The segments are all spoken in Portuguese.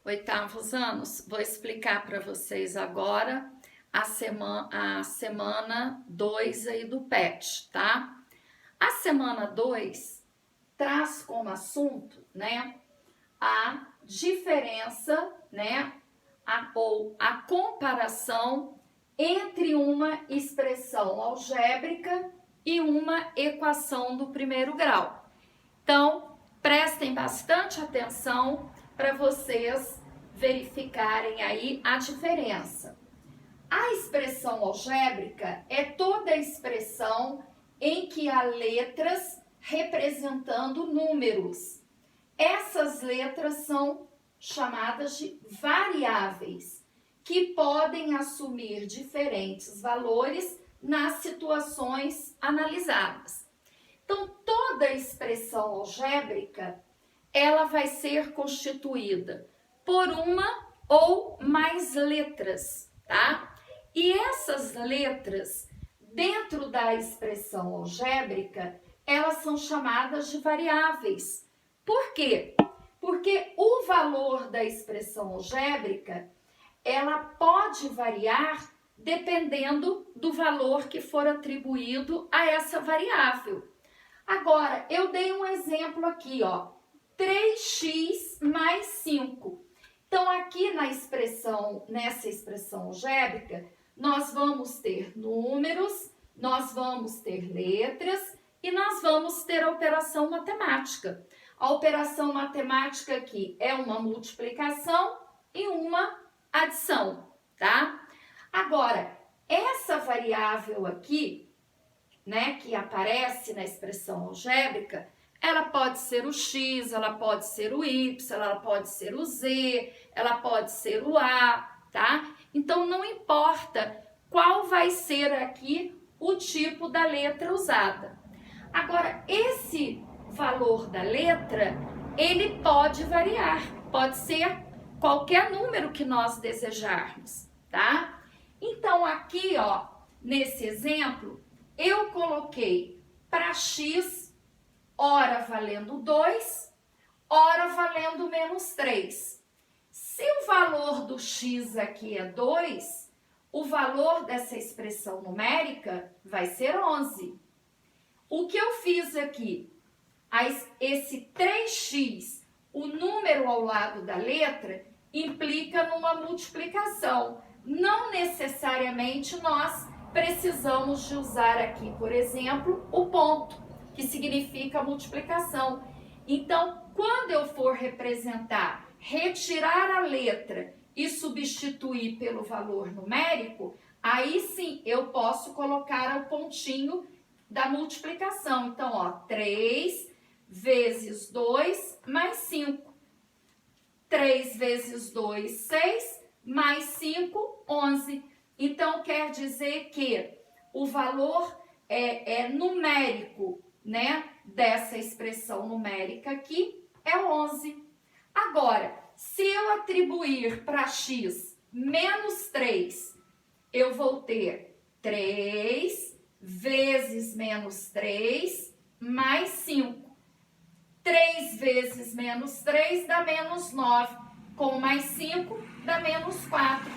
oitavos anos, vou explicar para vocês agora a semana 2 aí do PET, tá? A semana 2 traz como assunto, né, a diferença, né, ou a comparação entre uma expressão algébrica e uma equação do primeiro grau. Então, prestem bastante atenção para vocês verificarem aí a diferença. A expressão algébrica é toda expressão em que há letras representando números. Essas letras são chamadas de variáveis, que podem assumir diferentes valores nas situações analisadas. Então, toda expressão algébrica, ela vai ser constituída por uma ou mais letras, tá? E essas letras, dentro da expressão algébrica, elas são chamadas de variáveis. Por quê? Porque o valor da expressão algébrica, ela pode variar dependendo do valor que for atribuído a essa variável. Agora, eu dei um exemplo aqui, ó, 3x mais 5. Então, aqui nessa expressão algébrica, nós vamos ter números, nós vamos ter letras e nós vamos ter a operação matemática. A operação matemática aqui é uma multiplicação e uma adição, tá? Agora, essa variável aqui, né, que aparece na expressão algébrica, ela pode ser o x, ela pode ser o y, ela pode ser o z, ela pode ser o a, tá? Então, não importa qual vai ser aqui o tipo da letra usada. Agora, esse valor da letra, ele pode variar, pode ser qualquer número que nós desejarmos, tá? Então, aqui, ó, nesse exemplo, eu coloquei para x, ora valendo 2, ora valendo menos 3. Se o valor do x aqui é 2, o valor dessa expressão numérica vai ser 11. O que eu fiz aqui? Esse 3x, o número ao lado da letra, implica numa multiplicação. Não necessariamente nós precisamos de usar aqui, por exemplo, o ponto, que significa multiplicação. Então, quando eu for representar, retirar a letra e substituir pelo valor numérico, aí sim eu posso colocar o pontinho da multiplicação. Então, ó, 3 vezes 2 mais 5. 3 vezes 2, 6, mais 5, 11. Então, quer dizer que o valor numérico, né, dessa expressão numérica aqui é 11. Agora, se eu atribuir para x menos 3, eu vou ter 3 vezes menos 3 mais 5. 3 vezes menos 3 dá menos 9. Com mais 5 dá menos 4.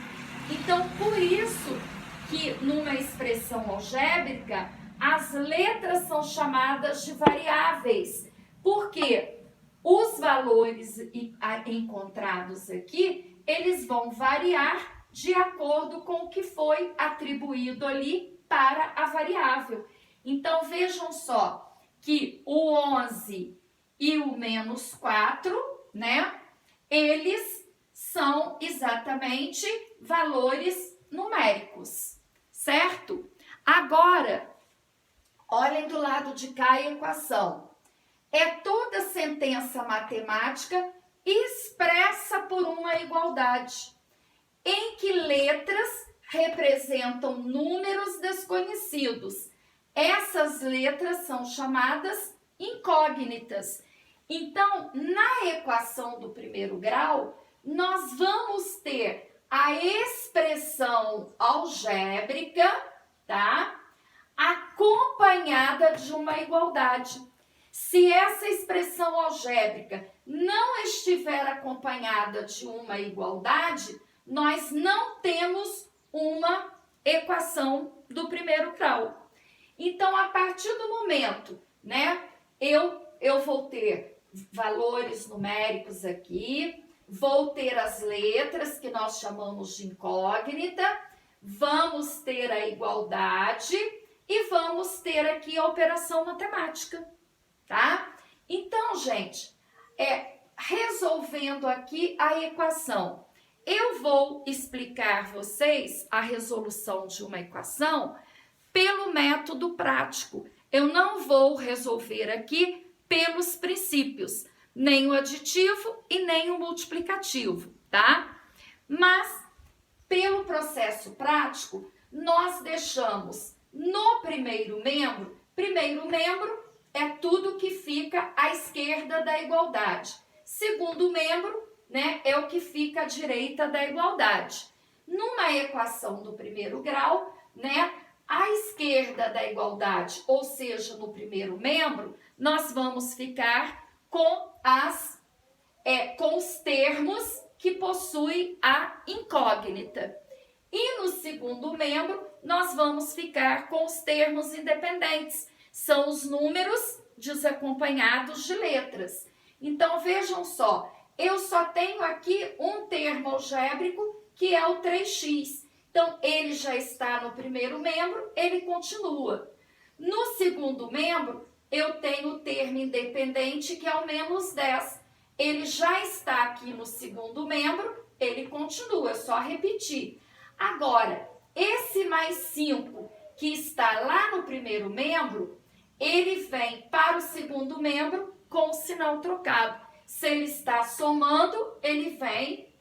Então, por isso que numa expressão algébrica, as letras são chamadas de variáveis. Porque os valores encontrados aqui, eles vão variar de acordo com o que foi atribuído ali para a variável. Então, vejam só que o 11 e o menos 4, né, eles são exatamente valores numéricos, certo? Agora, olhem do lado de cá a equação. É toda sentença matemática expressa por uma igualdade, em que letras representam números desconhecidos. Essas letras são chamadas incógnitas. Então, na equação do primeiro grau, nós vamos ter a expressão algébrica, tá? Acompanhada de uma igualdade. Se essa expressão algébrica não estiver acompanhada de uma igualdade, nós não temos uma equação do primeiro grau. Então, a partir do momento, né, eu vou ter valores numéricos aqui, vou ter as letras que nós chamamos de incógnita, vamos ter a igualdade e vamos ter aqui a operação matemática, tá? Então, gente, resolvendo aqui a equação, eu vou explicar vocês a resolução de uma equação pelo método prático. Eu não vou resolver aqui pelos princípios, nem o aditivo e nem o multiplicativo, tá? Mas, pelo processo prático, nós deixamos no primeiro membro é tudo que fica à esquerda da igualdade. Segundo membro, né, é o que fica à direita da igualdade. Numa equação do primeiro grau, né, à esquerda da igualdade, ou seja, no primeiro membro, nós vamos ficar com os termos que possuem a incógnita. E no segundo membro, nós vamos ficar com os termos independentes. São os números desacompanhados de letras. Então, vejam só, eu só tenho aqui um termo algébrico, que é o 3x. Então, ele já está no primeiro membro, ele continua. No segundo membro, eu tenho o termo independente, que é o menos 10. Ele já está aqui no segundo membro, ele continua, é só repetir. Agora, esse mais 5 que está lá no primeiro membro, ele vem para o segundo membro com o sinal trocado. Se ele está somando, ele vem,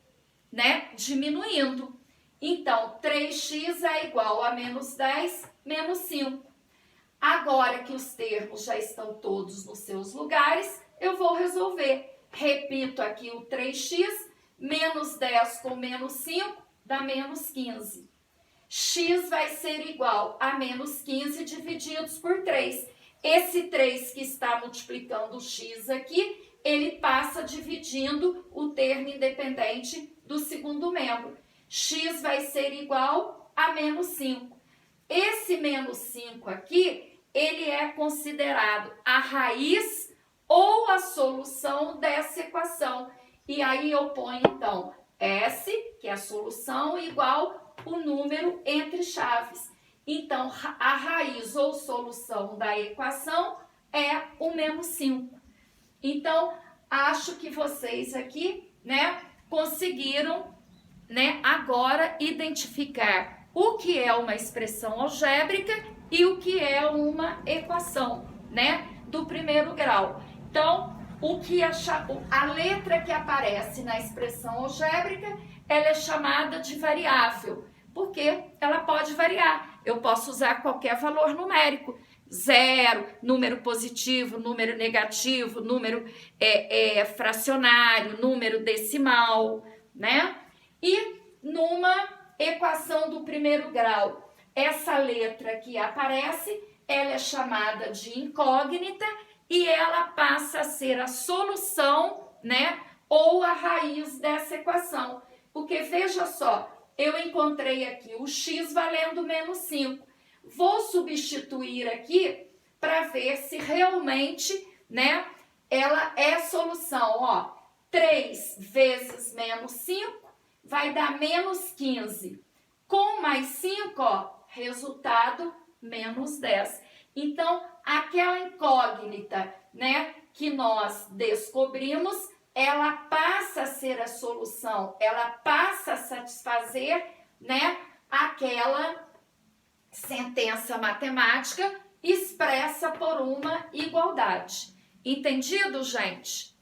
né, diminuindo. Então, 3x é igual a menos 10 menos 5. Agora que os termos já estão todos nos seus lugares, eu vou resolver. Repito aqui o 3x, menos 10 com menos 5 dá menos 15. X vai ser igual a menos 15 divididos por 3. Esse 3 que está multiplicando o x aqui, ele passa dividindo o termo independente do segundo membro. X vai ser igual a menos 5. Esse menos 5 aqui, ele é considerado a raiz ou a solução dessa equação. E aí eu ponho, então, S, que é a solução, igual o número entre chaves. Então, a raiz ou solução da equação é o menos 5. Então, acho que vocês aqui, né, conseguiram, né, agora identificar o que é uma expressão algébrica e o que é uma equação, né, do primeiro grau. Então, a letra que aparece na expressão algébrica, ela é chamada de variável, porque ela pode variar. Eu posso usar qualquer valor numérico, 0, número positivo, número negativo, número fracionário, número decimal, né? E numa equação do primeiro grau, essa letra que aparece, ela é chamada de incógnita e ela passa a ser a solução, né? Ou a raiz dessa equação. Porque veja só, eu encontrei aqui o x valendo menos 5. Vou substituir aqui para ver se realmente, né, ela é solução. Ó, 3 vezes menos 5 vai dar menos 15. Com mais 5, ó, resultado menos 10. Então, aquela incógnita, né, que nós descobrimos, ela passa a ser a solução, ela passa a satisfazer, né, aquela sentença matemática expressa por uma igualdade. Entendido, gente?